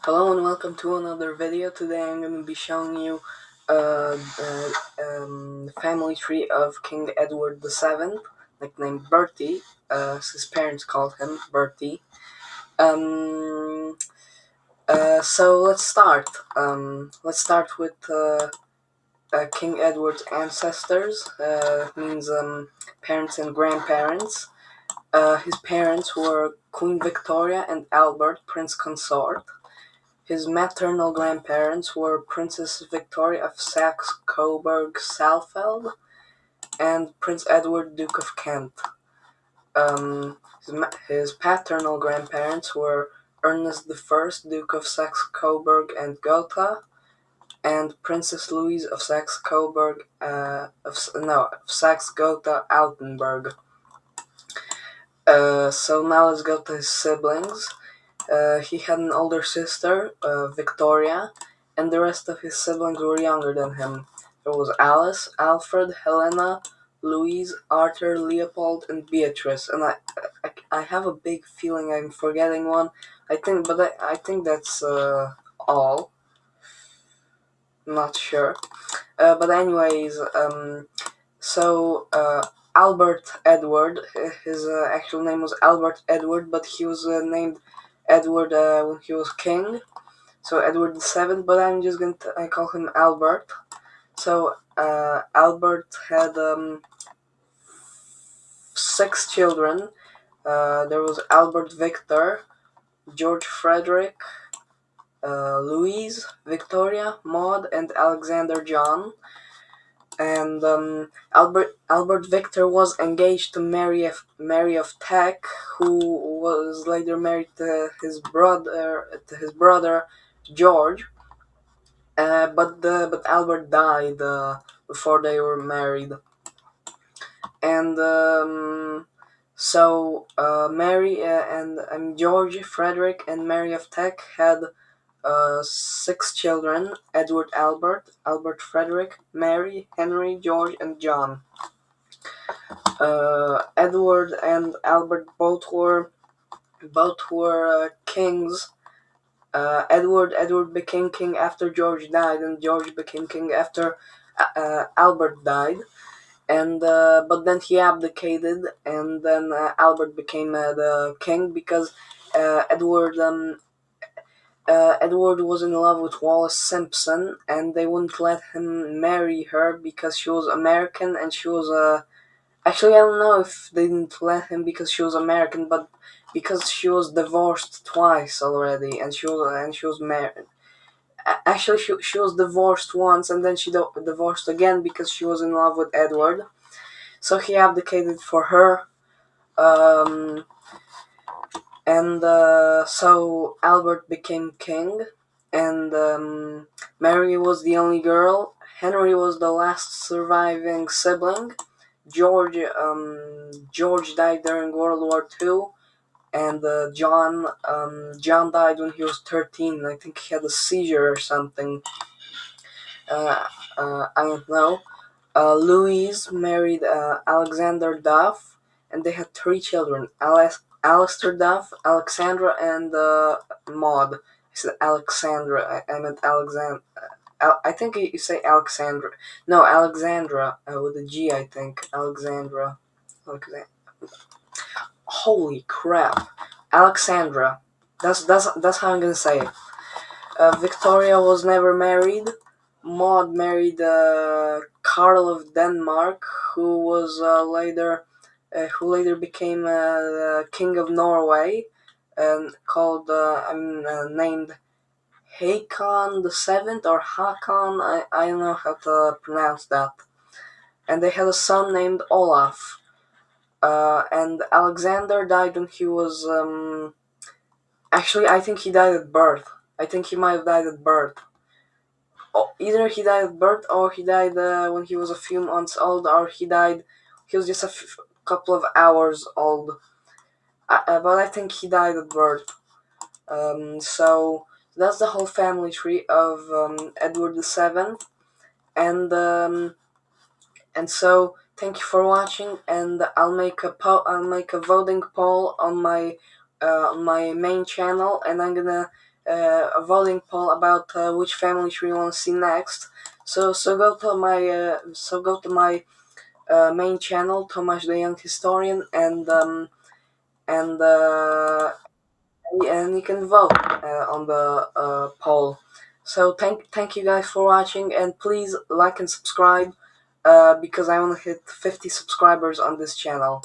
Hello and welcome to another video. Today I'm going to be showing you the family tree of King Edward VII, nicknamed Bertie. His parents called him Bertie. Um, so let's start. Let's start with King Edward's ancestors. Means parents and grandparents. His parents were Queen Victoria and Albert, Prince Consort. His maternal grandparents were Princess Victoria of Saxe-Coburg-Saalfeld and Prince Edward, Duke of Kent. His paternal grandparents were Ernest I, Duke of Saxe-Coburg and Gotha, and Princess Louise of Saxe-Coburg, of Saxe-Gotha-Altenburg. So now let's go to his siblings. He had an older sister, Victoria, and the rest of his siblings were younger than him. There was Alice, Alfred, Helena, Louise, Arthur, Leopold, and Beatrice. And I have a big feeling I'm forgetting one. I think that's all. Not sure. But anyways, Albert Edward, his actual name was Albert Edward, but he was named Edward when he was king, so Edward VII, but I'm just going to call him Albert. So Albert had 6 children. There was Albert Victor, George Frederick, Louise, Victoria, Maud, and Alexander John. And Albert Victor was engaged to Mary of Teck, who was later married to his brother George. But Albert died before they were married, and Mary and George Frederick and Mary of Teck had 6 children: Edward Albert, Albert Frederick, Mary, Henry, George, and John. Edward and Albert both were kings. Edward became king after George died, and George became king after Albert died. And but then he abdicated, and then Albert became the king because Edward Edward was in love with Wallis Simpson, and they wouldn't let him marry her because she was American, and she was actually, I don't know if they didn't let him because she was American, but because she was divorced twice already, and she was married. Actually, she was divorced once, and then she divorced again because she was in love with Edward. So he abdicated for her. Um, and so Albert became king, and Mary was the only girl. Henry was the last surviving sibling. George died during World War II, and John died when he was 13. I think he had a seizure or something. I don't know. Louise married Alexander Duff, and they had 3 children: Alistair Duff, Alexandra, and Maud. I said Alexandra. I meant Alexandra. I think you say Alexandra. No, Alexandra with a G. I think Alexandra. Holy crap, Alexandra. That's how I'm gonna say it. Victoria was never married. Maud married Karl of Denmark, who later became the King of Norway, and named Hakon the Seventh or Hakon. I don't know how to pronounce that. And they had a son named Olaf. And Alexander died when he was actually, I think he died at birth. I think he might have died at birth. Either he died at birth, or he died when he was a few months old, or he was just a couple of hours old. But I think he died at birth. So that's the whole family tree of Edward VII, and so thank you for watching, and I'll make a voting poll on my main channel, and I'm gonna a voting poll about which family tree we want to see next. So go to my main channel, Tomasz the Young Historian, and and you can vote on the poll. So thank you guys for watching, and please like and subscribe because I want to hit 50 subscribers on this channel.